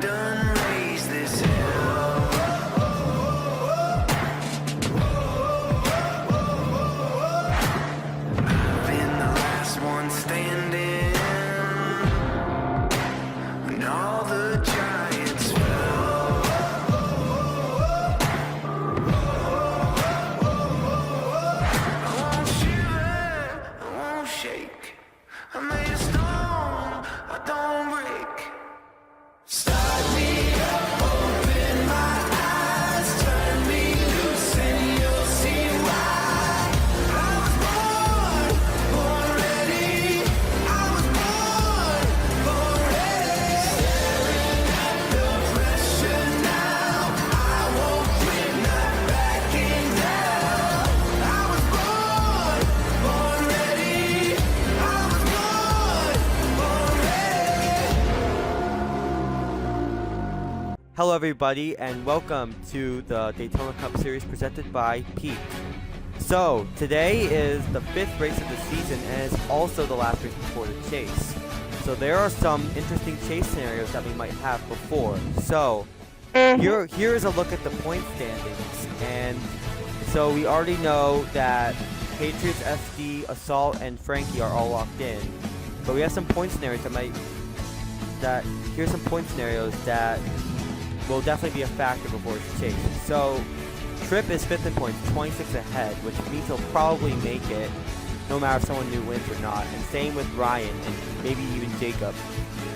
done raised this hell. I've been the last one standing when all the giants fell. I won't shiver, I won't shake. I'm made of stone, I don't break. Start me up, open my eyes, turn me loose and you'll see why. I was born ready. I was born ready. Staring at the pressure now, I won't quit, not backing down. I was born ready. I was born ready. Hello everybody and welcome to the Daytona Cup Series presented by Peak. So, today is the 5th race of the season and it's also the last race before the chase. So there are some interesting chase scenarios that we might have before. So, here is a look at the point standings. And so we already know that Patriots, SD, Assault, and Frankie are all locked in. But we have some point scenarios here's some point scenarios that will definitely be a factor before it's chased. So, Tripp is 5th in points, 26 ahead, which means he'll probably make it, no matter if someone new wins or not. And same with Ryan, and maybe even Jacob.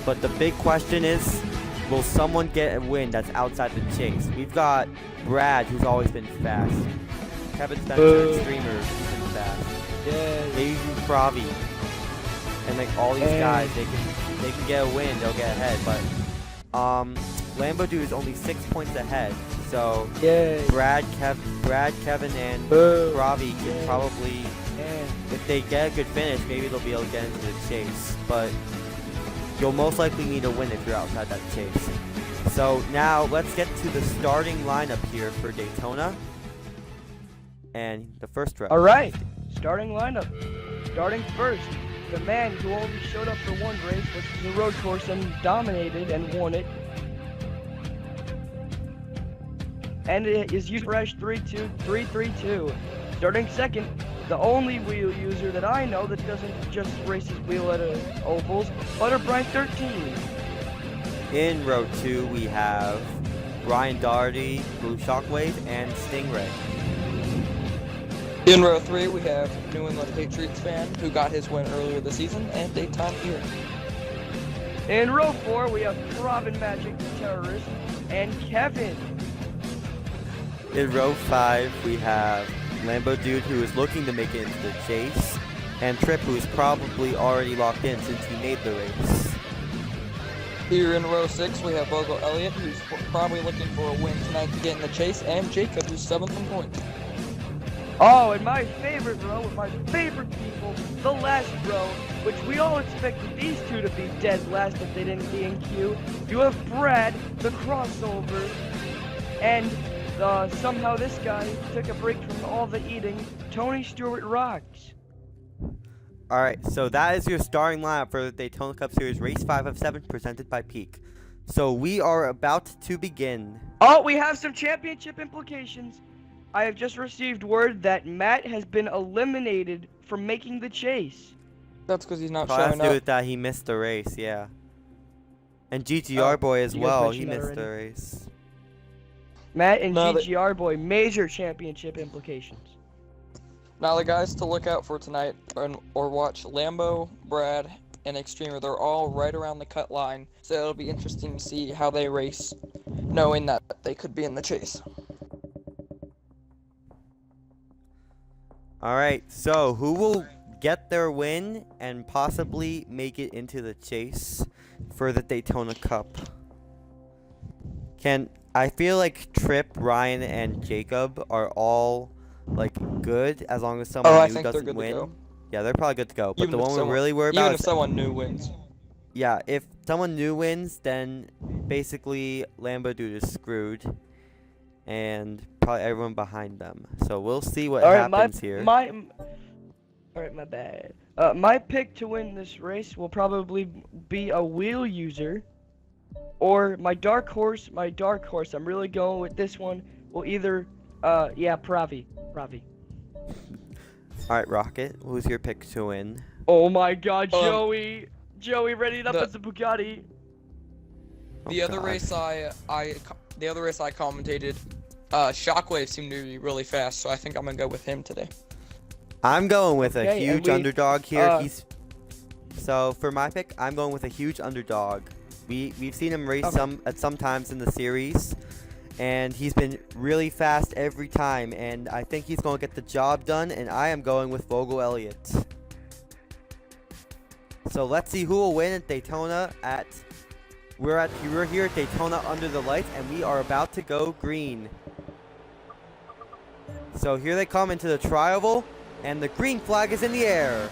But the big question is, will someone get a win that's outside the chase? We've got Brad, who's always been fast. Kevin Spencer, Streamer, who's been fast. Maybe Pravi. And like all these guys, they can get a win, they'll get ahead. But Lambo Dude is only 6 points ahead, so Brad, Kevin, and Pravi can probably, if they get a good finish, maybe they'll be able to get into the chase. But you'll most likely need a win if you're outside that chase. So now let's get to the starting lineup here for Daytona. And the first row. Alright, starting lineup. Starting first, the man who only showed up for one race, which was a road course, and dominated and won it. And it is Fresh 32332. Starting second, the only wheel user that I know that doesn't just race his wheel at ovals, Butterbright 13. In row 2 we have Ryan Doherty, Blue Shockwave, and Stingray. In row 3, we have New England Patriots fan who got his win earlier this season and daytime here. In row 4, we have Robin Magic, the terrorist, and Kevin. In row 5, we have Lambo Dude, who is looking to make it into the chase, and Tripp, who is probably already locked in since he made the race. Here in row 6, we have Bogle Elliott, who's probably looking for a win tonight to get in the chase, and Jacob, who's 7th in points. Oh, and my favorite row, with my favorite people, the last row, which we all expected these two to be dead last if they didn't be in queue. You have Brad, the crossover, and somehow this guy took a break from all the eating. Tony Stewart rocks. Alright, so that is your starting lineup for the Daytona Cup Series Race 5 of 7 presented by Peak. So we are about to begin. Oh, we have some championship implications. I have just received word that Matt has been eliminated from making the chase. That's because he's not Probably has showing to do up. with that he missed the race, yeah. And GTR Boy as you guys well, he mentioned that missed the already. race. Matt and No, GGR Boy, major championship implications. Now the guys to look out for tonight or watch Lambo, Brad, and Extremer. They're all right around the cut line, so it'll be interesting to see how they race, knowing that they could be in the chase. Alright, so who will get their win and possibly make it into the chase for the Daytona Cup? I feel like Tripp, Ryan, and Jacob are all like good as long as someone I new think they're doesn't good win. to go. Yeah, they're probably good to go. But Even the if one someone- we're really worried Even about if is, someone new wins. yeah, if someone new wins, then basically Lambo Dude is screwed. And probably everyone behind them. So we'll see what happens here. Alright, my bad. My pick to win this race will probably be a wheel user. or my dark horse, I'm really going with this one, will either, yeah, Pravi. All right, Rocket, who's your pick to win? Oh my God, Um, Joey, ready up the- as a Bugatti. The Oh, other God. race the other race I commentated, Shockwave seemed to be really fast, so I think I'm gonna go with him today. I'm going with a Okay, and huge we- underdog here. uh, So for my pick, I'm going with a huge underdog. We've seen him race Okay. some times in the series, and he's been really fast every time. And I think he's going to get the job done. And I am going with Vogel Elliott. So let's see who will win at Daytona. We're here at Daytona under the lights, and we are about to go green. So here they come into the tri-oval, and the green flag is in the air.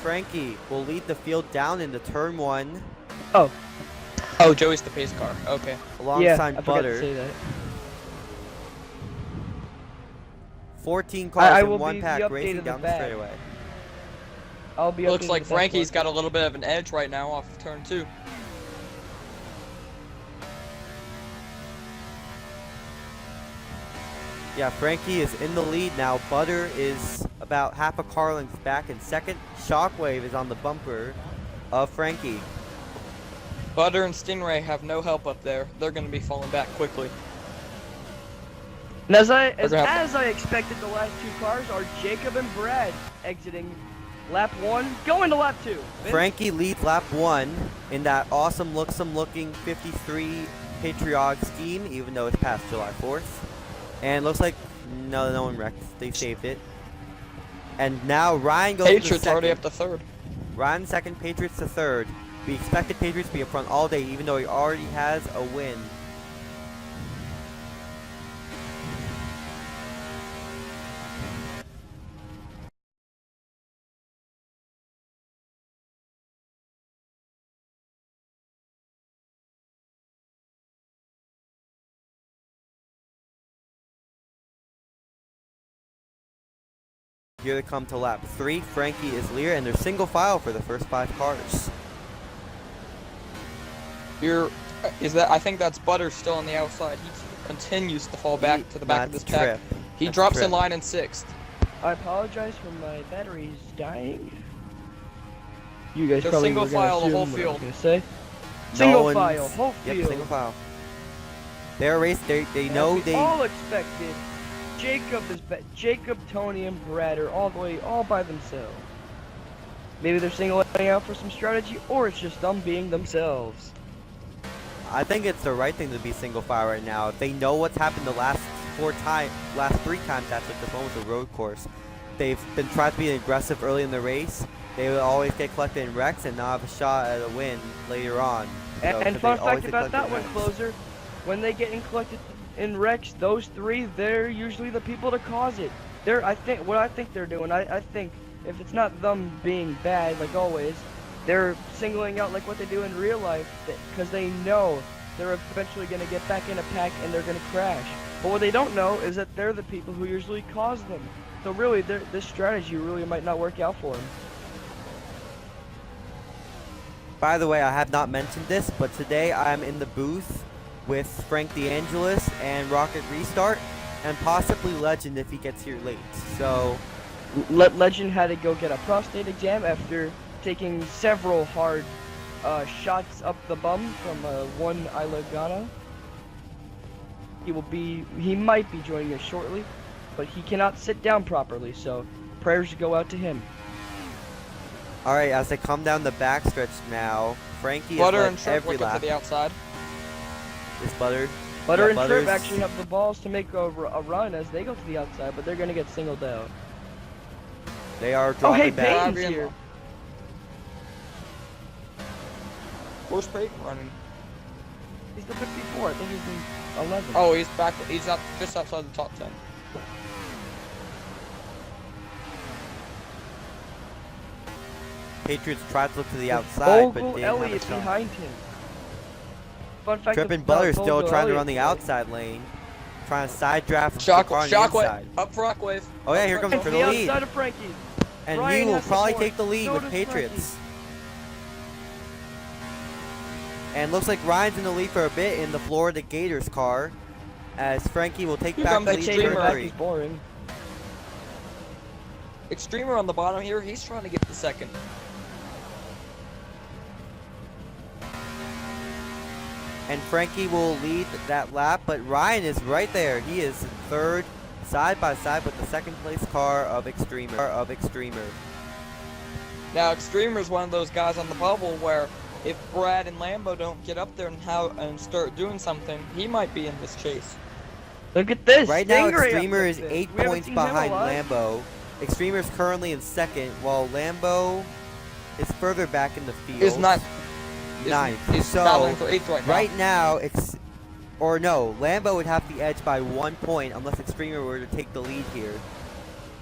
Frankie will lead the field down into turn 1 Oh, Joey's the pace car. Okay. yeah, alongside I forgot to Butter. say that. 14 cars I in will one be the pack update racing of the down the bag. straightaway. I'll be Looks updating like with that Frankie's one. got a little bit of an edge right now off of turn 2. Yeah, Frankie is in the lead now. Butter is about half a car length back in second. Shockwave is on the bumper of Frankie. Butter and Stingray have no help up there. They're gonna be falling back quickly. And as I expected, the last two cars are Jacob and Brad exiting lap 1, going to lap 2. Vince? Frankie leads lap 1 in that awesome looking 53 Patriot scheme, even though it's past July 4th. And looks like no one wrecked. They saved it. And now Ryan goes to Patriots second. already up to third. Ryan second, Patriots to third. We expected Patriots to be in front all day, even though he already has a win. Here they come to lap 3. Frankie is leader, and they're single file for the first 5 cars. I think that's Butter still on the outside. He continues to fall back to the back of this That's pack. Trip. He That's drops Trip. in line in 6th. I apologize for my batteries dying. You guys So probably single were gonna file the assume whole what I was field. gonna say. No Single one's- file, whole Yep, field. single file. They're race. They know As we they. all expected. Jacob, Tony, and Brad are all by themselves. Maybe they're singling out for some strategy, or it's just them being themselves. I think it's the right thing to be single file right now. If they know what's happened the last 3 times actually, this one was a road course. They've been trying to be aggressive early in the race. They will always get collected in wrecks and not have a shot at a win later on. You know, And 'cause fun they always fact get about that collected one, in wrecks. Closer, when they get collected in wrecks, those 3, they're usually the people to cause it. What I think they're doing, I think if it's not them being bad, like always, they're singling out like what they do in real life, because they know they're eventually going to get back in a pack and they're going to crash. But what they don't know is that they're the people who usually cause them. So really, this strategy really might not work out for them. By the way, I have not mentioned this, but today I'm in the booth with Frank DeAngelis and Rocket Restart, and possibly Legend if he gets here late. So, Legend had to go get a prostate exam after taking several hard shots up the bum from one Ilagana. He might be joining us shortly, but he cannot sit down properly, so prayers go out to him. alright, as they come down the backstretch now, Frankie Butter is and led Trip every looking to lap. the outside. Is Butter. Butter Yeah, and Trip Butter's- actually have the balls to make a run as they go to the outside, but they're going to get singled out. They are Oh, dropping hey, back. Peyton's Fabian- here. Where's Peyton running? He's the 54. I think he's in 11. Oh, he's back. He's up just outside the top 10. Patriots tried to look to the outside, but Vogel didn't have a Elliott shot. behind him. Fun fact Trip and about Butter still Vogel trying to Elliott run the today. outside lane, trying to side draft the car on the Shockwave inside. up Rockwave. Oh yeah, here comes Frank for to the the lead. outside of Frankie. And Ryan he will has some probably more. take the lead So with does Patriots. And looks like Ryan's in the lead for a bit in the Florida Gators car, as Frankie will take Here back comes the the lead Taking for it Extremer. back three. is boring. Extremer on the bottom here, he's trying to get the second. And Frankie will lead that lap, but Ryan is right there. He is in third, side by side with the second place car of Extremer. Now, Extremer's one of those guys on the bubble where if Brad and Lambo don't get up there and start doing something, he might be in this chase. Look at this. Right now, Stingray up Extremer like is this. 8 We haven't points seen him a behind lot. Lambo. Extremer is currently in second, while Lambo is further back in the field. Is not ninth. He's So, battling for 8th right now. Lambo would have the edge by 1 point unless Extremer were to take the lead here.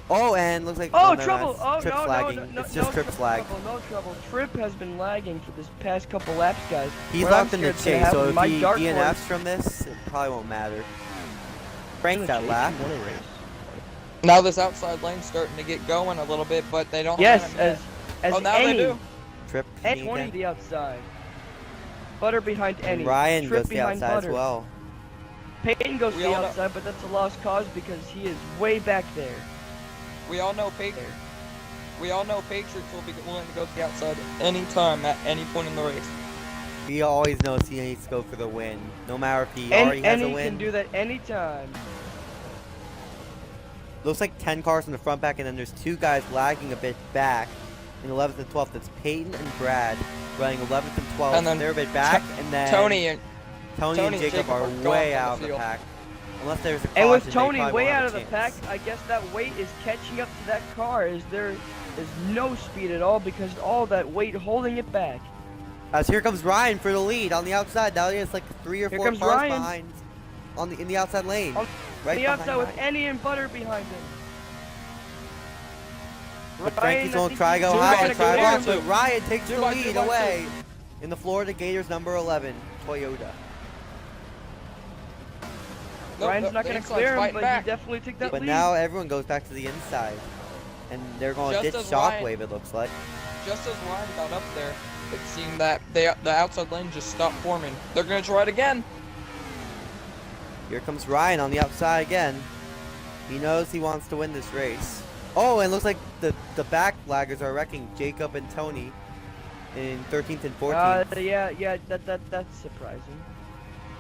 Oh, and looks like Oh, no, trouble! that's Oh, Trip no, flagging. no, no, It's just no Trip flag. trouble, no trouble. Trip has been lagging for this past couple laps, guys. He's What I'm locked in the scared's gonna chase, so happen, if my he dark DNFs horse- from this, it probably won't matter. Frank Chase that lap. won a race. Now this outside lane's starting to get going a little bit, but they don't Yes, have him yet. as Oh, now any, they do. Trip. and again. 20 the outside. Butter behind And any. Ryan Trip goes the behind outside Butter. as well. Peyton goes to We the all know- outside, but that's a lost cause because he is way back there. We all know Patriots will be willing to go to the outside any time at any point in the race. He always knows he needs to go for the win, no matter if he And already has a he win. can do that anytime. Looks like 10 cars in the front back, and then there's 2 guys lagging a bit back in 11th and 12th. That's Peyton and Brad running 11th and 12th. And then they're a bit back, and then Tony and Jacob are gone way from out the of the field. pack. Unless there's a caution, And with they Tony probably way won't have out a of the pack, chance. I guess that weight is catching up to that car. There is no speed at all because all that weight holding it back. As here comes Ryan for the lead on the outside. Now he has like 3 or Here 4 comes cars Ryan. behind in the outside lane. On Right the behind outside with Ryan. Annie and Butter behind him. But Ryan, Frankie's I gonna think try to he's go Two high by and try two, long, two. but Ryan takes the Two by two, lead by two. away in the Florida Gators number 11 Toyota. Nope, Ryan's nope, not the going to inside's clear him, fighting but back. he definitely took that But lead. now everyone goes back to the inside, and they're going to Just ditch as Ryan- Shockwave. It looks like. Just as Ryan got up there, it seemed that the outside lane just stopped forming. They're gonna try it again. Here comes Ryan on the outside again. He knows he wants to win this race. Oh, and looks like the back laggers are wrecking Jacob and Tony in 13th and 14th. Yeah, that's surprising.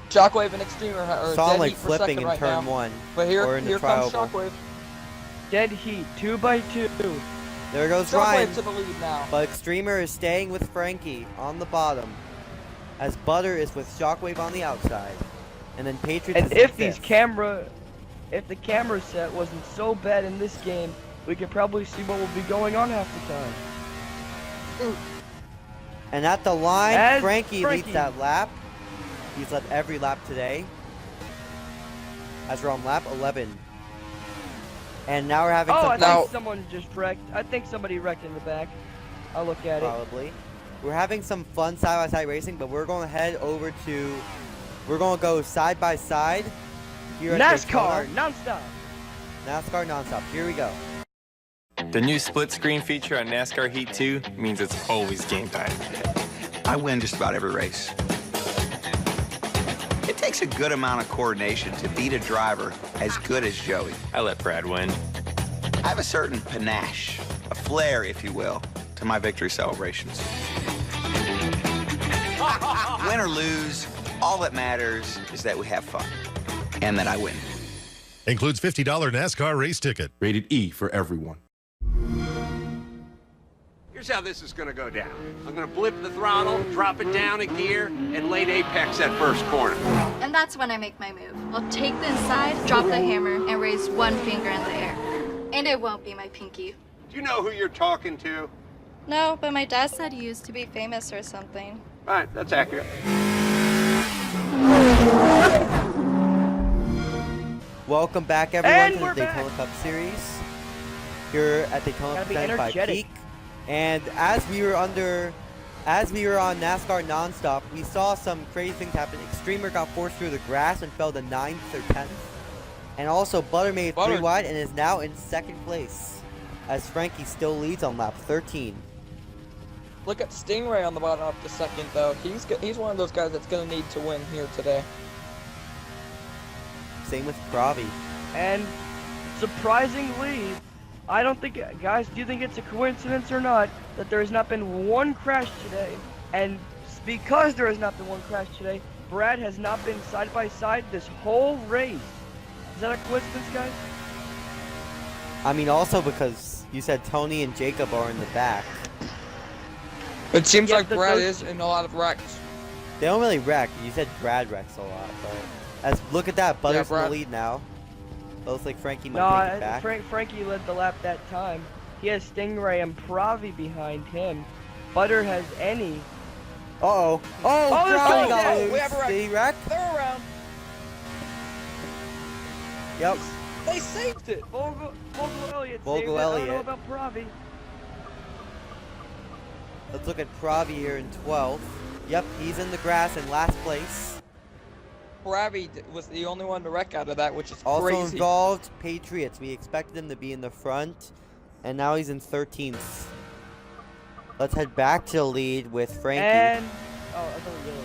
Shockwave and Extremer are Saw dead him like heat for flipping second in right turn now. 1. But or here in the comes trial. Shockwave. Dead heat, 2 by 2. There goes Ryan. Shockwave to the lead now. But Extremer is staying with Frankie on the bottom, as Butter is with Shockwave on the outside, and then Patriots. And is in if the fifth. camera set wasn't so bad in this game, we could probably see what will be going on half the time. And at the line, As Frankie Frankie. leads that lap. He's led every lap today, as we're on lap 11. And now we're having Oh, some I Now- think someone just wrecked. I think somebody wrecked in the back. I'll look at it. probably. We're having some fun side-by-side racing, but we're going to head over to. We're going to go side by side. Here at NASCAR, Daytona. non-stop. NASCAR nonstop. Here we go. The new split screen feature on NASCAR Heat 2 means it's always game time. I win just about every race. It takes a good amount of coordination to beat a driver as good as Joey. I let Brad win. I have a certain panache, a flair, if you will, to my victory celebrations. Win or lose, all that matters is that we have fun and that I win. Includes $50 NASCAR race ticket. Rated E for everyone. Here's how this is going to go down. I'm going to blip the throttle, drop it down a gear, and late apex that first corner. And that's when I make my move. I'll take the inside, drop the hammer, and raise one finger in the air. And it won't be my pinky. Do you know who you're talking to? No, but my dad said he used to be famous or something. All right, that's accurate. Welcome back, everyone, And to the we're Daytona back. Cup Series here at Daytona Gotta be presented by energetic. Peak. And as we were on NASCAR nonstop, we saw some crazy things happen. Extremer got forced through the grass and fell to 9th or 10th. And also, Butter made it 3 Butter. wide and is now in 2nd place. as Frankie still leads on lap 13. Look at Stingray on the bottom up to second, though. He's one of those guys that's going to need to win here today. Same with Pravi. And surprisingly, I don't think, guys, do you think it's a coincidence or not that there has not been one crash today? And because there has not been one crash today, Brad has not been side by side this whole race. Is that a coincidence, guys? I mean, also because you said Tony and Jacob are in the back. It seems Yeah, like Brad is in a lot of wrecks. They don't really wreck. You said Brad wrecks a lot, but look at that. Butter's in the lead now. Looks like Frankie might take it back. Frankie led the lap that time. He has Stingray and Pravi behind him. Butter has any. Uh-oh. Oh, Pravi got loose. We have a wreck. Did he wreck? They're around. Yep. They saved it. Vogel Elliott Vogel saved it. I don't know Elliott. about Pravi. Let's look at Pravi here in 12th. Yep, he's in the grass in last place. Pravi was the only one to wreck out of that, which is Also crazy. involved, Patriots. We expected him to be in the front, and now he's in 13th. Let's head back to the lead with Frankie. And I thought yellow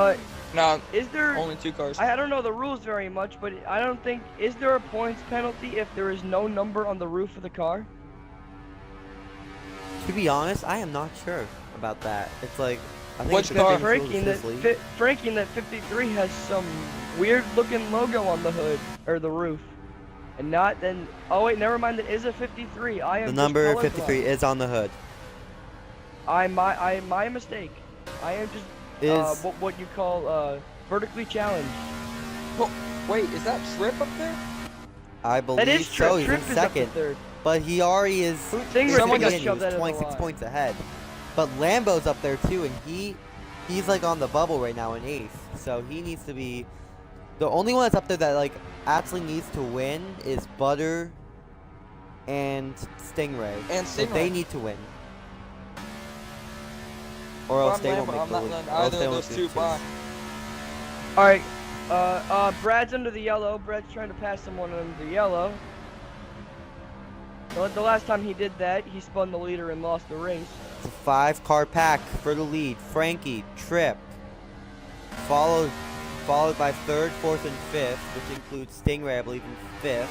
was that. No, Is there? only 2 cars. I don't know the rules very much, but I don't think. Is there a points penalty if there is no number on the roof of the car? To be honest, I am not sure about that. It's like, I think Which it's car? Frankie in that 53 has some weird looking logo on the hood or the roof, and not then. Oh wait, never mind. That is a 53. I am the just number colorblind. 53 is on the hood. My mistake. I am just what you call vertically challenged. Oh, wait, is that Trip up there? I believe That is so. Trip. He's Trip in is up to second. third. But he already is. Someone got shoved out of the 26 line. points ahead. But Lambo's up there too, and he's like on the bubble right now in 8th. So he needs to be. The only one that's up there that like actually needs to win is Butter and Stingray. And So Stingray. they need to win. Or else they won't make I'm the not lead. letting Or else either they of won't those do 2 it. by. All right. Brad's under the yellow. Brad's trying to pass someone under the yellow. The last time he did that, he spun the leader and lost the race. It's a 5-car pack for the lead. Frankie, Tripp, followed by 3rd, 4th, and 5th, which includes Stingray, I believe, in 5th.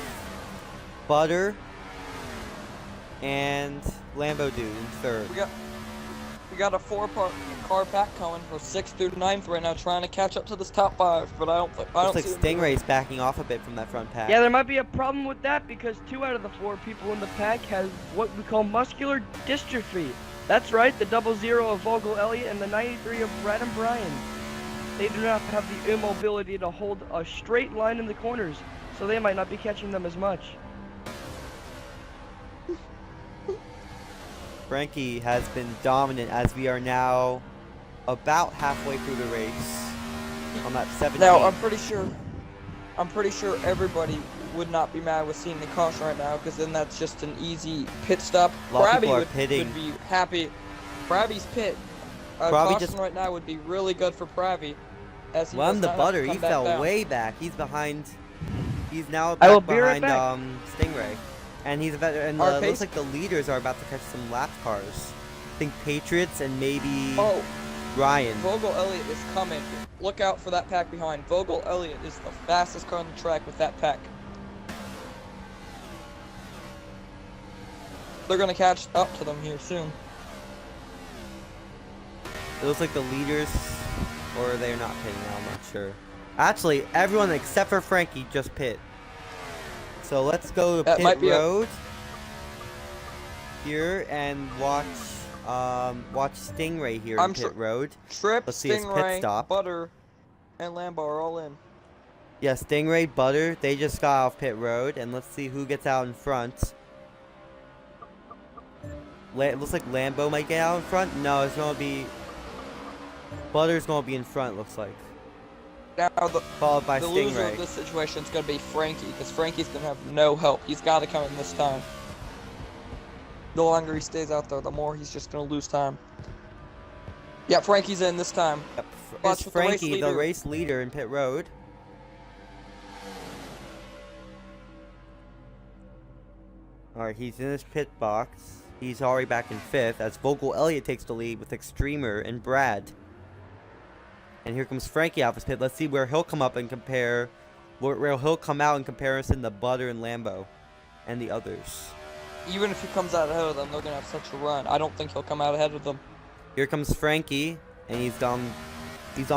Butter and Lambo Dude in 3rd. We got a 4-car pack coming for 6th through 9th right now, trying to catch up to this top 5. But I don't Looks like see them doing it. Stingray's backing off a bit from that front pack. Yeah, there might be a problem with that because 2 out of the 4 people in the pack has what we call muscular dystrophy. That's right, the 00 of Vogel Elliott and the 93 of Brad and Brian. They do not have the immobility to hold a straight line in the corners, so they might not be catching them as much. Frankie has been dominant as we are now about halfway through the race on that 17. Now I'm pretty sure everybody would not be mad with seeing the caution right now, because then that's just an easy pit stop. A lot of people are would pitting. be happy. Pravi's pit. Pravi Caution right now would be really good for Pravi. As he Won does the not have to Butter. He come back fell down. way back. He's behind. He's now I will back be right behind back. Stingray. And he's about, and Our looks pace- like the leaders are about to catch some lap cars. I think Patriots and maybe Oh, Ryan. Vogel Elliott is coming. Look out for that pack behind. Vogel Elliott is the fastest car on the track with that pack. They're gonna catch up to them here soon. It looks like the leaders, or they're not pitting now, I'm not sure. Actually, everyone except for Frankie just pit. So let's go to That pit might be road here and watch Stingray here I'm in pit sure- road. Trip, Let's see his pit Stingray, stop. Butter, and Lambo are all in. Yeah, Stingray, Butter, they just got off pit road, and let's see who gets out in front. It looks like Lambo might get out in front. No, it's gonna be Butter's gonna be in front. Looks like. Now Followed by the loser Stingray. of this situation is going to be Frankie, because Frankie's going to have no help. He's got to come in this time. The longer he stays out there, the more he's just going to lose time. Yeah, Frankie's in this time. Yep. Watch It's with the race Frankie, the leader. race leader in pit road. Alright, he's in his pit box. He's already back in 5th as Vogel Elliott takes the lead with Extremer and Brad. And here comes Frankie out of his pit. Let's see where he'll come up and compare, where he'll come out in comparison to Butter and Lambo and the others. Even if he comes out ahead of them, they're going to have such a run. I don't think he'll come out ahead of them. Here comes Frankie, and he's on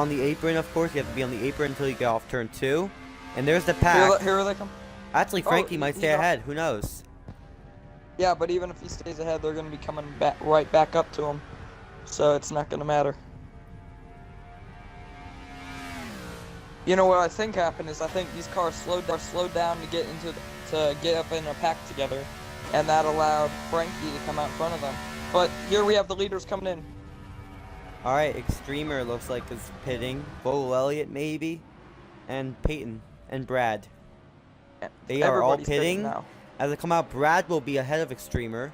the apron, of course. You have to be on the apron until you get off turn 2. And there's the pack. Here they come. Actually, Frankie might stay ahead. Who knows? Yeah, but even if he stays ahead, they're going to be coming right back up to him. So it's not going to matter. You know what I think happened is I think these cars slowed down to get up in a pack together, and that allowed Frankie to come out in front of them. But here we have the leaders coming in. All right, Extremer looks like is pitting. Vogel Elliott maybe, and Peyton and Brad. They are all pitting. Now. As they come out, Brad will be ahead of Extremer.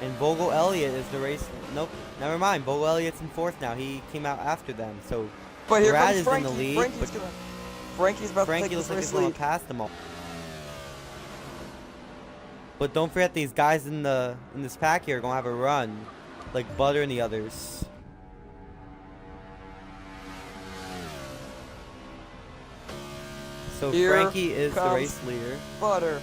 And Vogel Elliott is the race. Nope, never mind. Vogel Elliott's in 4th now. He came out after them, so. But here Brad comes is Frankie. in the lead. Frankie's about Frankie to take looks this like he's race going lead. to pass them all. But don't forget these guys in this pack here are going to have a run, like Butter and the others. So Here Frankie is the comes race leader. Butter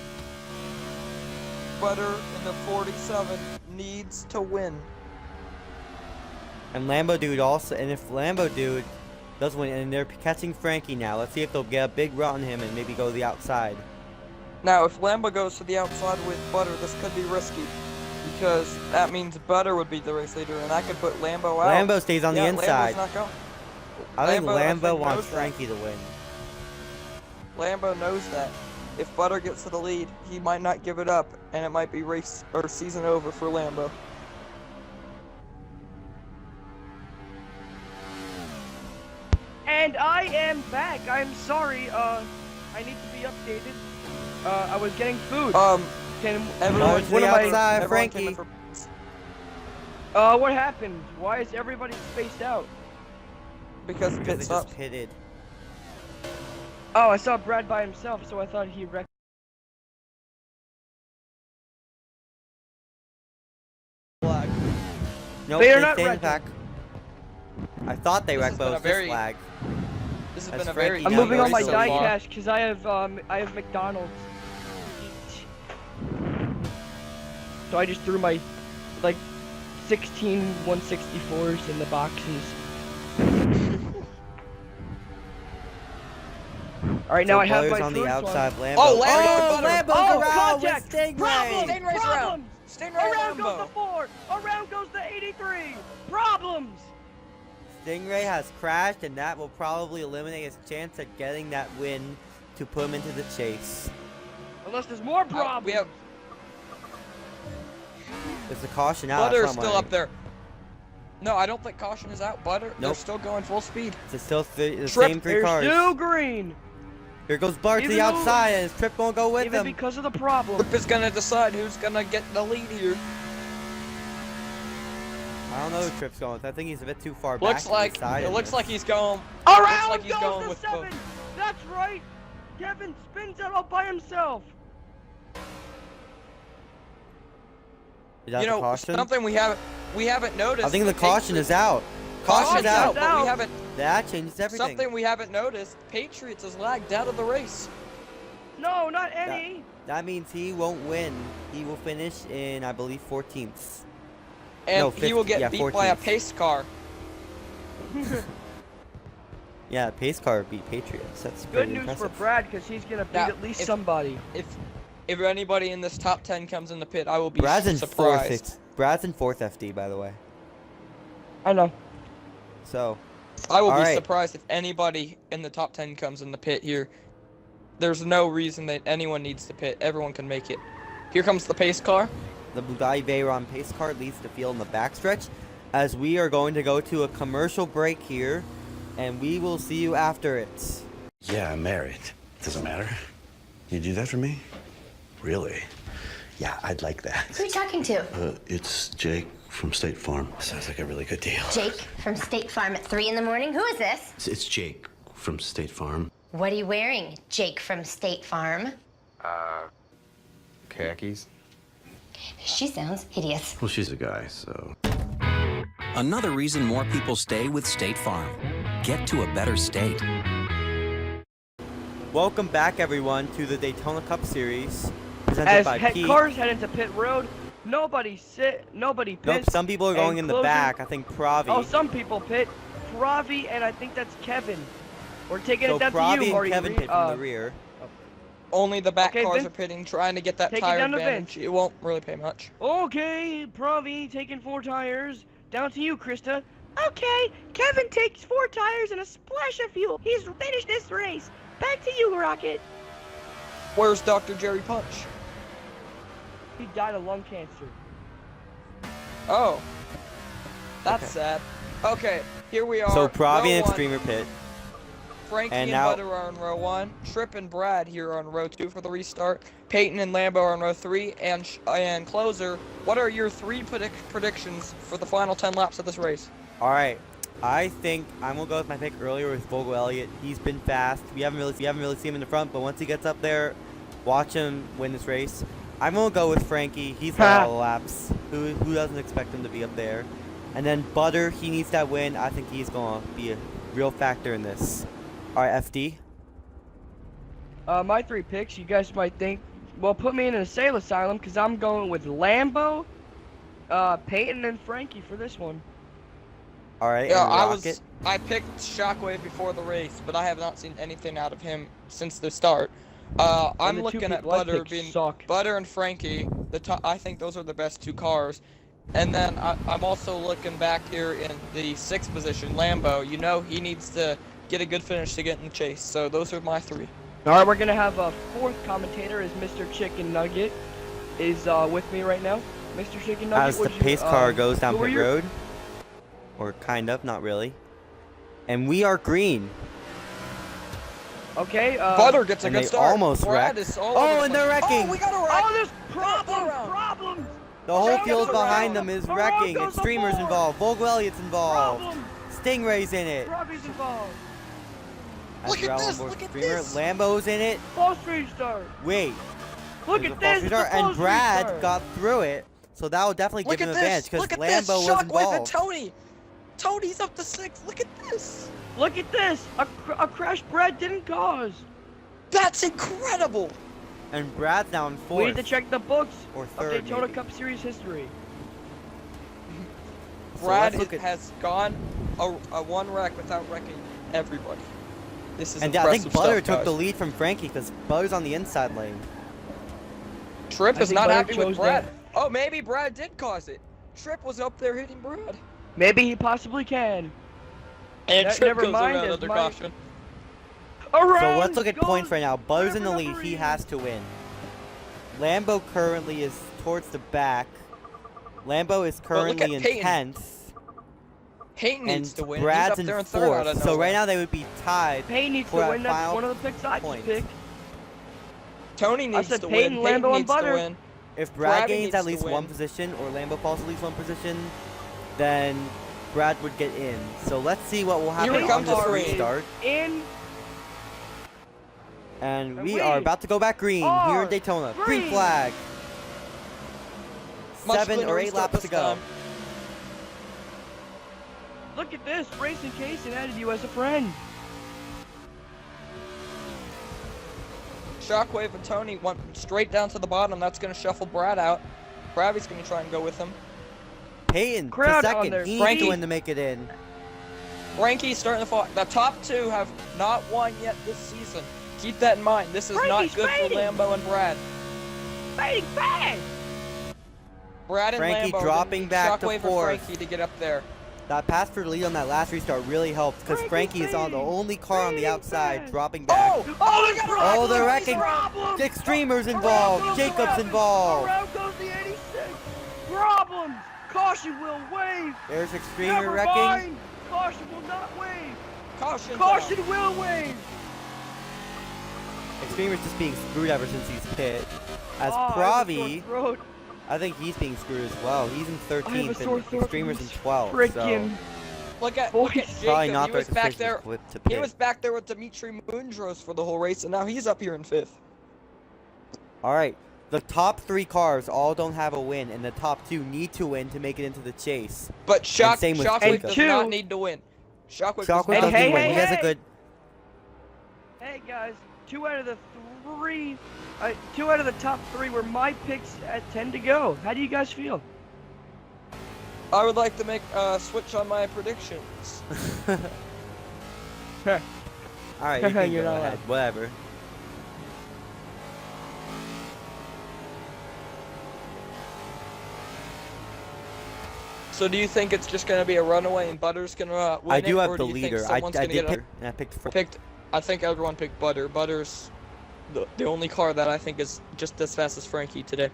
in the 47 needs to win. And Lambo Dude also, and if Lambo Dude does win, and they're catching Frankie now, let's see if they'll get a big run on him and maybe go to the outside. Now, if Lambo goes to the outside with Butter, this could be risky, because that means Butter would be the race leader, and that could put Lambo out. Lambo stays on the inside. Lambo's not going. I think Lambo wants knows that. Frankie to win. Lambo knows that. If Butter gets to the lead, he might not give it up, and it might be race or season over for Lambo. And I am back. I'm sorry. I need to be updated. I was getting food. Can Everyone to the outside, Frankie. What happened? Why is everybody spaced out? Because they pit just stops. pitted. Oh, I saw Brad by himself, so I thought he wrecked. Flag. Nope, They are they not stay in the wrecking. pack. I thought they This wrecked, has but been it a was this very- flag. This has That's been a Frankie very. now I'm moving on my so die far. cash because I have McDonald's. So I just threw my like 16 164s in the boxes. All right, now So I have Butter's my on the first outside. Lambo. Oh, Lambo! Lambo Oh, Corral with contact! Stingray. Problems! Stingray's Problems! Stingray Around goes Lambo. the 4. Around goes the 83. Problems. Stingray has crashed, and that will probably eliminate his chance at getting that win to put him into the chase. Unless there's more problems. We have There's a caution out. Butter's that's what I'm still up wondering. there. No, I don't think caution is out. Butter, they're Nope. still going full speed. It's still the Trip, same 3 They're cars. still green. Here goes Bart to Even the though- outside, and his Trip won't go with Even him. because of the problem. Trip is gonna decide who's gonna get the lead here. I don't know who Trip's going with. I think he's a bit too far Looks back. like to the side it of looks this. like he's going. Around looks like he's goes going the with 7. That's right. Kevin spins it all by himself. Is that You the know, caution? something we haven't noticed. I think the caution is out. Caution's Caution's out, out. but we haven't. That changes everything. Something we haven't noticed. Patriots is lagged out of the race. No, not any. That means he won't win. He will finish in, I believe, 14th. And No, he will 50 get yeah, beat by a 14th. pace car. Yeah, pace car beat Patriots. That's Good pretty news impressive. for Brad because he's gonna beat Now, at least if- somebody. If anybody in this top 10 comes in the pit, I will be Brad's in surprised. 4th. Brad's in 4th FD, by the way. I know. So, I will All be right. surprised if anybody in the top 10 comes in the pit here. There's no reason that anyone needs to pit. Everyone can make it. Here comes the pace car. the Bugatti Veyron pace car leads the field in the backstretch, as we are going to go to a commercial break here, and we will see you after it. Yeah, I'm married. Doesn't matter. You do that for me? Really? Yeah, I'd like that. Who are you talking to? It's Jake from State Farm. Sounds like a really good deal. Jake from State Farm at 3 in the morning? Who is this? It's Jake from State Farm. What are you wearing, Jake from State Farm? khakis? She sounds hideous. Well, she's a guy, so. Another reason more people stay with State Farm. Get to a better state. Welcome back, everyone, to the Daytona Cup Series presented by Pete. Cars head into pit road, nobody pits. Nope, some people are going in the back. I think Pravi. Oh, some people pit. Pravi and I think that's Kevin. We're taking it down Pravi to you, Marty. and Kevin pit from the rear. Only the back cars Vince, are pitting, trying to get that take it tire down to advantage. Vince. It won't really pay much. Okay, Pravi taking 4 tires. Down to you, Krista. Okay, Kevin takes 4 tires and a splash of fuel. He's finished this race. Back to you, Rocket. Where's Dr. Jerry Punch? He died of lung cancer. Oh. That's Okay. sad. Okay, here we are. So Pravi row and one. Extremer pit. Frankie And and now- Butter are on row 1. Trip and Brad here on row 2 for the restart. Peyton and Lambo are on row 3. And Closer, what are your 3 predictions for the final 10 laps of this race? All right, I think I'm gonna go with my pick earlier with Vogel Elliott. He's been fast. We haven't really seen him in the front, but once he gets up there, watch him win this race. I'm gonna go with Frankie. He's got all the laps. Who doesn't expect him to be up there? And then Butter, he needs that win. I think he's gonna be a real factor in this. All right, FD. My 3 picks, you guys might think, well, put me in an asylum asylum because I'm going with Lambo, Peyton, and Frankie for this one. All right, Yeah, and I picked Shockwave before the race, but I have not seen anything out of him since the start. I'm the 2 looking at people I Butter picked being suck. Butter and Frankie. I think those are the best 2 cars. And then I'm also looking back here in the 6th position, Lambo. You know he needs to get a good finish to get in the chase. So those are my 3. All right, we're gonna have a 4th commentator, is Mr. Chicken Nugget, is with me right now. Mr. Chicken Nugget, as the pace car goes down pit road, or kind of, not really, and we are green. Okay. Butter gets a and good they start. almost Brad wrecked. is all Oh, over and the they're place. wrecking. Oh, we got a wreck. Oh, there's problems. The whole Around field goes behind around. them is Around wrecking. goes the Extremers board. involved. Vogel Elliott's involved. Problem. Stingray's in it. Robbie's involved. Look at this, Look look at Streamer. this. Lambo's in it. False restart. Wait. Look There's at a false this. It's a restart, and false Brad restart. got through it, so that would definitely Look give at him an this. advantage because Look at Lambo this. was Shockwave and involved. Tony. Tony's up to 6th. Look at this. Look at this. A crash Brad didn't cause. That's incredible. And Brad's now in We need fourth to check the books or of third. Daytona maybe. Cup Series history. So Brad let's look at- has gone a 1 wreck without wrecking everybody. This is And I impressive think Butter stuff, took the guys. lead from Frankie because Butter's on the inside lane. Trip I is think not Butter happy with chose Brad. that. Oh, maybe Brad did cause it. Trip was up there hitting Brad. Maybe he possibly can. And Trip never goes mind, around as under my- caution. So let's look at points right now. Butter's in the whatever lead. number He he has is. to win. Lambo currently is towards the back. Lambo is look currently at in Peyton. 10th. Peyton And needs to win. Brad's He's up in there in 3rd out of 4th. So nowhere. right now they would be tied. Payne needs for to that win. That's final one of the picks I just point. picked. Tony needs said to Peyton, win. Peyton Lambo, and needs to Butter. win. If Brad Pravi gains needs at to least one win. position or Lambo falls at least one position, then Brad would get in. So let's see what will happen Here on comes this the green. restart. In And And we we are about to go back green here are in Daytona. Green green. flag. Much 7 cleaner or 8 restart laps this to go. time. look at this. Racing Case and added you as a friend. Shockwave and Tony went straight down to the bottom. That's going to shuffle Brad out. Bravi's going to try and go with him. Peyton to Crowd on second. their He needs to Frankie. win to make it in. Frankie's starting to fall. The top 2 have not won yet this season. Keep that in mind. This is Frankie's not good fading. for Lambo and Brad. Fading fast. Brad and Frankie Lambo are dropping gonna need back to Shockwave fourth. and Frankie to get up there. That pass for the lead on that last restart really helped because Frankie's Frankie is on the fading. only car on the Fading outside fast. dropping back. Oh, they got a wreck. Oh, they're Look at wrecking. these Problems. Extremers Around involved. goes Jacobs around. involved. Around goes the 86. Problems. Caution will wave. There's Extremer Never wrecking. mind. Caution will not wave. Caution. Caution will wave. Extremer's just being screwed ever since he's pit. As Oh, I have a Pravi, sore throat. I think he's being screwed as well. He's in I have a 13th sore and throat Extremer's from in this 12th. So frickin' Look at Boys. Jacob. probably not He the was back decision there. to He pit. was back there with Dimitri Mundros for the whole race, and now he's up here in 5th. All right, The top 3 cars all don't have a win, and the top 2 need to win to make it into the chase. But same with Shockwave Jacob. does not need to win. Shockwave does Shockwave not doesn't need to win. win. He has a good. Hey guys, 2 out of the 3, 2 out of the top 3 were my picks at 10 to go. How do you guys feel? I would like to make a switch on my predictions. Alright, you can You're go not ahead. allowed. Whatever. So do you think it's just gonna be a runaway and Butter's gonna win I do it, have or the do you think leader. I someone's gonna did get pick, up? and I picked. I think everyone picked Butter. Butter's the only car that I think is just as fast as Frankie today.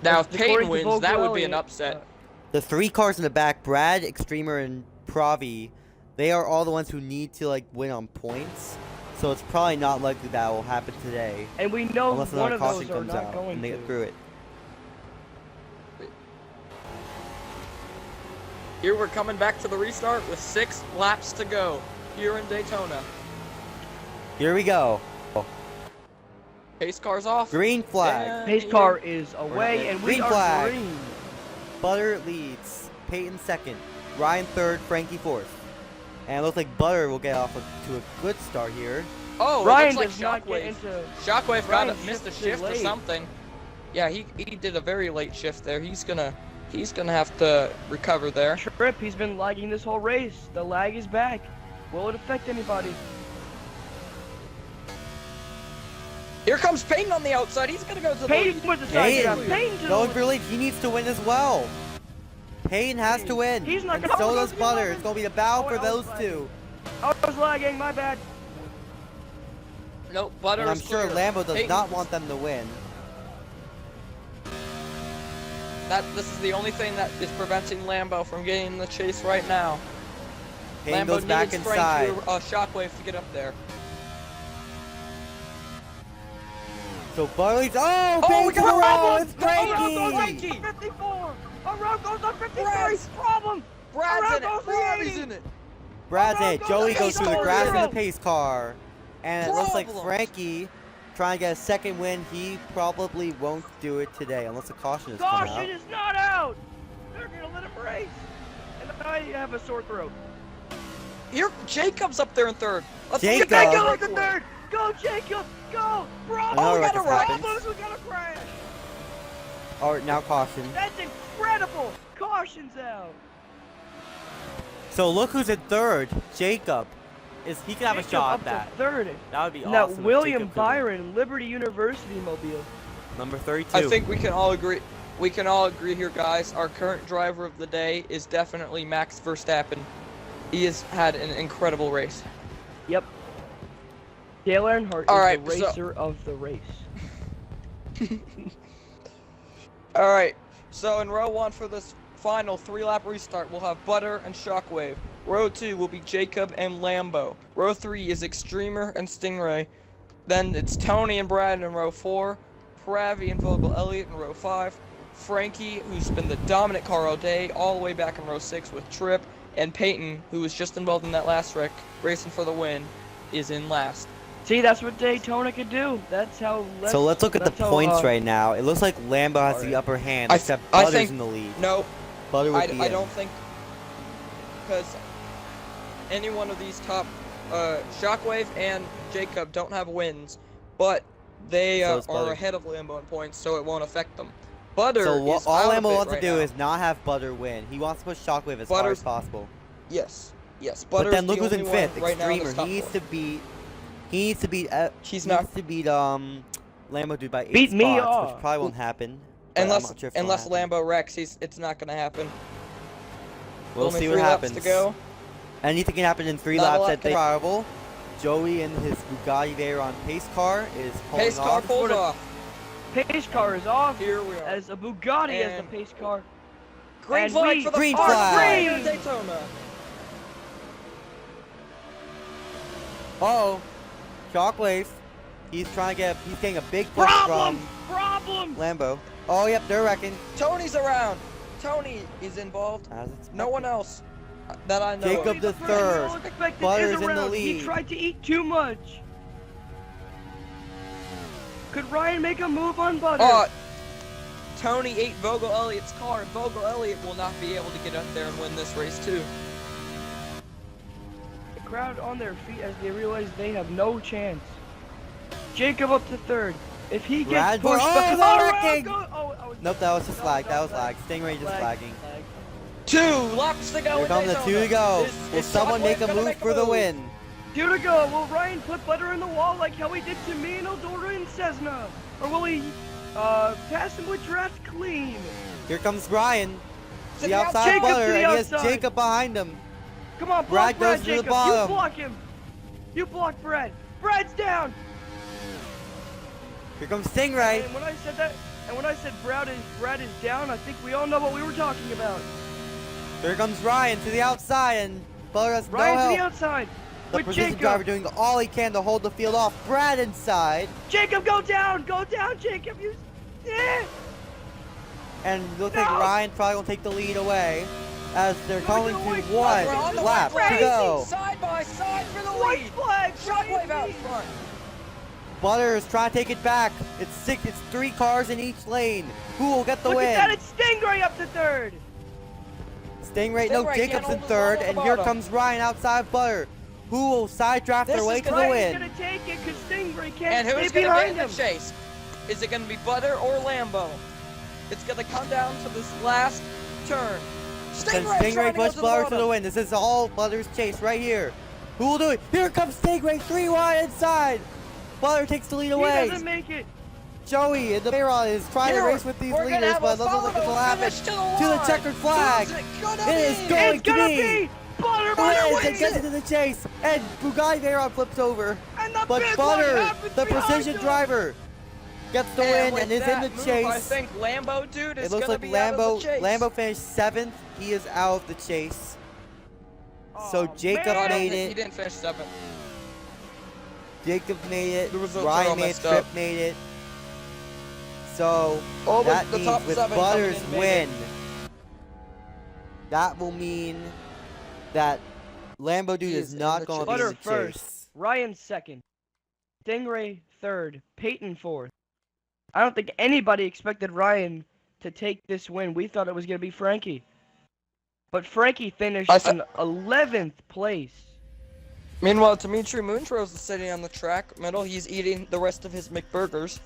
Now, if Peyton wins, that would be an upset. The 3 cars in the back, Brad, Extremer, and Pravi, they are all the ones who need to like win on points. So it's probably not likely that will happen today. And we know unless one another of caution those are comes not out going and they to. get through it. Here we're coming back to the restart with 6 laps to go here in Daytona. Here we go. Pace car's off. Green flag. And Pace car is away, and we Green are flag. green. Butter leads. Peyton second. Ryan third. Frankie fourth. And it looks like Butter will get off to a good start here. Oh, Ryan it looks does like not get Shockwave. into. Shockwave Ryan missed a shifted shift or late. something. Yeah, he did a very late shift there. He's gonna have to recover there. Trip, he's been lagging this whole race. The lag is back. Will it affect anybody? Here comes Peyton on the outside. He's gonna go to the Peyton lead. with the side grab. Peyton to going the for lead. He needs to win as well. Peyton has to win. He's not and gonna- so Oh, does no, Butter. no. It's going to be the battle Oh, for I those was two. I was lagging, my bad. Nope, Butter And I'm is sure clear. Lambo does Peyton- not want them to win. This is the only thing that is preventing Lambo from getting the chase right now. Peyton Lambo goes back needs inside. Frankie Shockwave to get up there. So Butter leads. Oh, Oh, Peyton we to the got a row. problem. It's Frankie. Frankie. 54. Around goes on 53. Brad's- Problem. Brad's Around in it. goes the Brad's 80. in it. Brad's in it. Joey the goes through the pace grass in car. the pace car. And it looks like Problem. Frankie trying to get a second win. He probably won't do it today unless a caution is coming Caution out. is not out. They're gonna let him race. And I have a sore throat. Here, Jacob's up there in third. Let's Jacob. get Jacob that at the third. Go, Jacob. Go. Bravo. Another we got wreck a wreck. happens. Problems. We got a crash. Alright, now caution. That's incredible. Caution's out. So look who's in third. Jacob. He can have a Jacob shot up at that. to third. That would be Now, awesome. if William Jacob could win. Byron, Liberty University mobile. Number 32. I think we can all agree. We can all agree here, guys. Our current driver of the day is definitely Max Verstappen. He has had an incredible race. Yep. Dale Earnhardt All is right, the so- racer of the race. All right. So in row 1 for this final 3-lap restart, we'll have Butter and Shockwave. Row 2 will be Jacob and Lambo. Row 3 is Extremer and Stingray. Then it's Tony and Brad in row 4. Pravi and Vogel Elliott in row 5. Frankie, who's been the dominant car all day, all the way back in row 6 with Tripp. And Peyton, who was just involved in that last wreck, racing for the win, is in last. See, that's what Daytona could do. That's how. So let's look at the that's how, points right now. It looks like Lambo has the upper hand, except I Butter's think- in the lead. No, Butter would be I in. don't think, because any one of these top, Shockwave and Jacob don't have wins, but they So does are Butter. ahead of Lambo in points, so it won't affect them. Butter So is all out of Lambo it wants right to do now. is not have Butter win. He wants to push Shockwave as far as possible. Yes. But Butter's then look the who's in only one fifth. right now in Extremer. this top He needs four. to beat. He needs to beat. He's he not- needs to beat Lambo dude by 8 Beat me spots, off. which probably won't happen. but I'm Unless not sure if it'll unless happen. Lambo wrecks, it's not gonna happen. We'll Only see what 3 laps happens. to go. Anything can happen in 3 Not a laps lot at can- Rival. Joey and his Bugatti Veyron pace car is pulling Pace car off. pulls off. Pace car is off. Here we are. As a Bugatti as the And- pace car. Green And flag we- for the Green first flag. here in Daytona. Oh, Shockwave. He's getting a big push Problem. from Lambo. Oh, yep, they're wrecking. Tony's around. Tony is involved. As expected. No one else that I know. Jacob of. the third. Butter's in the He lead. tried to eat too much. Could Ryan make a move on Butter? Tony ate Vogel Elliott's car, and Vogel Elliott will not be able to get up there and win this race too. The crowd on their feet as they realize they have no chance. Jacob up to third. If he gets Brad, pushed oh, back, nope, that was just lag. That was lag. Stingray just lagging. 2 laps to go. Here comes the 2 to go. Will someone make a move for the win? 2 to go. Will Ryan put butter in the wall like how he did to me and Eldora and Cessna? Or will he pass him with draft clean? Here comes Ryan. To The outside Jacob to butter, the and he has outside. Jacob behind him. Come on, block Brad Brad, goes to the Jacob. bottom. You block him. You block Brad. Brad's down. Here comes Stingray. And when I said that, and when I said Brad is down, I think we all know what we were talking about. Here comes Ryan to the outside, and Butter has Ryan no to the help. outside. The With precision Jacob. driver doing all he can to hold the field off. Brad inside. Jacob, go down, Jacob. You. Yeah. And looks like Ryan probably will take the lead away as they're coming to We're on the lap white to go. side by side for the White lead. flag. Shockwave out front. Butter is trying to take it back. It's 3 cars in each lane. Who will get the Look win? at that, it's Stingray up to third. Stingray, no, Stingray Jacobs can't in hold his third, own on and the here bottom. comes Ryan outside Butter. Who will side draft their way to the Ryan's win? gonna take it because Stingray And can't who's stay going to behind get in him. the chase? Is it going to be Butter or Lambo? It's going to come down to this last turn. Then Stingray push Butter to the win. This is all Butter's chase right here. Who will do it? Here comes Stingray, 3 wide inside. Butter takes the lead He away. doesn't make it. Joey in the payroll is trying to race with these leaders, but it doesn't look like it'll happen. To the checkered flag. It is going It's to gonna be. be Butter Wins and wins gets it. into the chase, and Bugatti Veyron flips over. And the But big one Butter, happens the behind precision him. driver, gets the win with and is in that the move, chase. I think Lambo dude is It looks gonna like be out of the chase. Lambo finished 7th. He is out of the chase. So Oh, Jacob man. made He it. didn't finish 7th. Jacob made it. The results are Ryan all made it. messed Tripp up. made it. So Oh, but that the means top with 7 Butter's coming in, win, maybe. that will mean that Lambo dude He is is in not the going to be Butter in the first. chase. Ryan second. Stingray third. Peyton fourth. I don't think anybody expected Ryan to take this win. We thought it was gonna be Frankie. But Frankie finished in 11th place. Meanwhile, Dimitri Moontrose is sitting on the track middle. He's eating the rest of his McBurgers.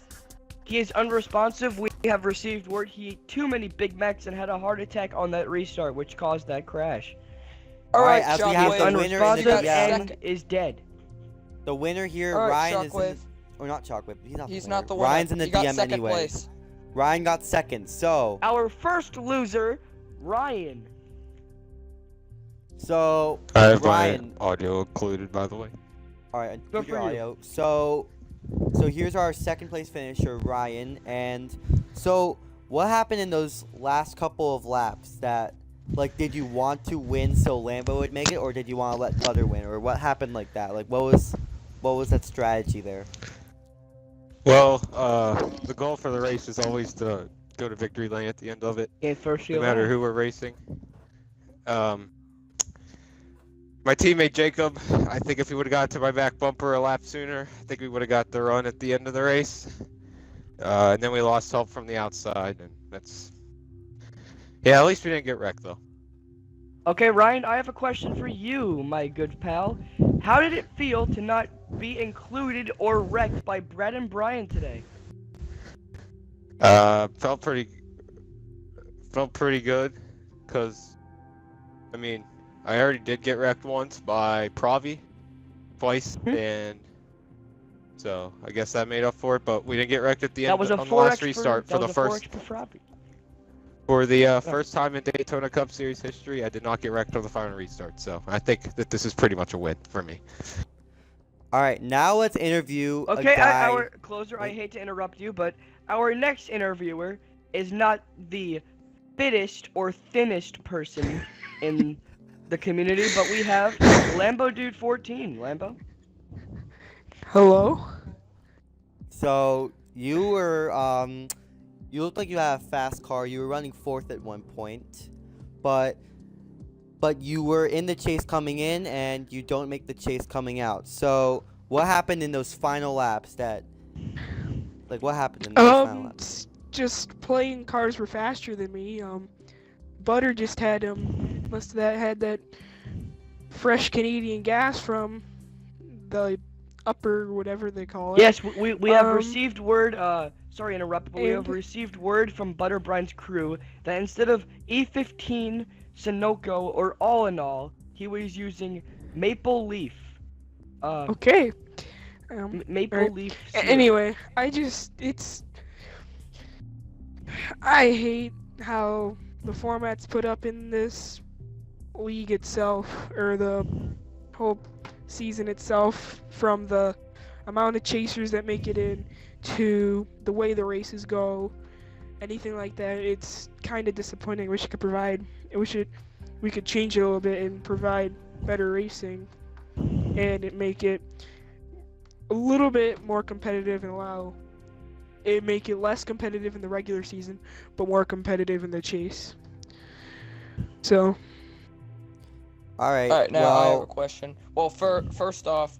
He is unresponsive. We have received word he ate too many Big Macs and had a heart attack on that restart, which caused that crash. Alright, Alright, as we have He's the winner in the unresponsive yeah, and is dead. the winner here, All right, Ryan is in Shockwave. the, or not Shockwave. He's the not the winner. winner. Ryan's in the He got DM second anyway. place. Ryan got second. So Our first loser, Ryan. So I have Ryan, my audio included, by the way. all right, Good put your for you. audio. So here's our second place finisher, Ryan. And so what happened in those last couple of laps? That like, did you want to win so Lambo would make it, or did you want to let Butter win, or what happened like that? Like, what was that strategy there? Well, the goal for the race is always to go to victory lane at the end of it, First no matter who we're racing. My teammate Jacob, I think if he would have got to my back bumper a lap sooner, I think we would have got the run at the end of the race. And then we lost help from the outside, and that's... Yeah, at least we didn't get wrecked, though. Okay, Ryan, I have a question for you, my good pal. How did it feel to not be included or wrecked by Brett and Brian today? Felt pretty good, because, I mean, I already did get wrecked once by Pravi, twice, and so I guess that made up for it. But we didn't get wrecked at the end on the last restart for the first. For the first time in Daytona Cup Series history, I did not get wrecked on the final restart. So I think that this is pretty much a win for me. All right, now let's interview Okay, a guy. our closer, I hate to interrupt you, but our next interviewer is not the fittest or thinnest person in the community, but we have Lambo Dude 14. Lambo? Hello? So you were you looked like you had a fast car. You were running 4th at one point, but you were in the chase coming in, and you don't make the chase coming out. So what happened in those final laps? What happened in those final laps? just playing cars were faster than me. Butter just had must have had that fresh Canadian gas from the upper whatever they call it. Yes, we have received word. Sorry to interrupt, but we have received word from Butterbrine's crew that instead of E15 Sunoco or All in All, he was using Maple Leaf. Okay. Maple Leaf. Anyway, I hate how the format's put up in this league itself, or the whole season itself, from the amount of chasers that make it in to the way the races go, anything like that. It's kind of disappointing. We could change it a little bit and provide better racing and make it a little bit more competitive and make it less competitive in the regular season but more competitive in the chase. So Alright, now I have a question. Well, first off,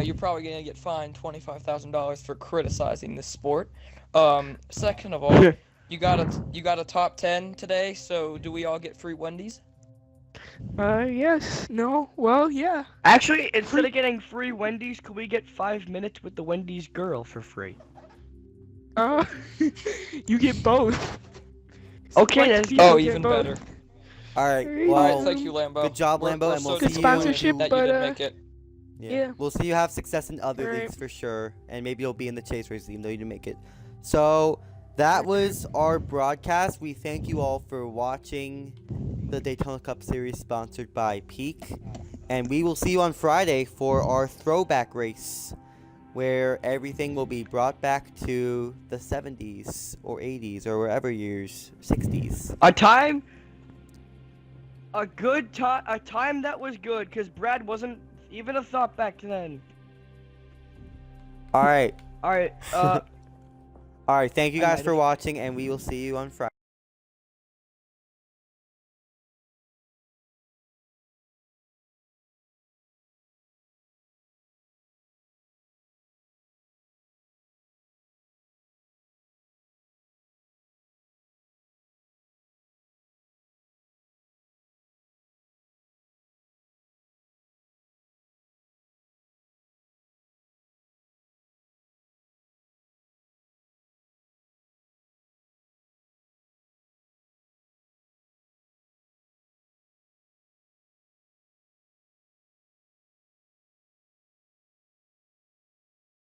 you're probably gonna get fined $25,000 for criticizing this sport. Second of all, you got a top 10 today, so do we all get free Wendy's? Yes. No. Well, yeah. Actually, instead of getting free Wendy's, could we get 5 minutes with the Wendy's girl for free? You get both. Okay, that's even better. Alright, Alright, thank you, Lambo. Good job, Lambo, and we'll see good sponsorship, that but you did make it. Yeah. We'll see you have success in other leagues for sure, and maybe you'll be in the chase race even though you didn't make it. So that was our broadcast. We thank you all for watching the Daytona Cup Series sponsored by Peak, and we will see you on Friday for our throwback race, where everything will be brought back to the 70s or 80s or wherever years, 60s. A time that was good, because Brad wasn't even a thought back then. Alright. Alright, Alright, thank you guys for watching, and we will see you on Friday.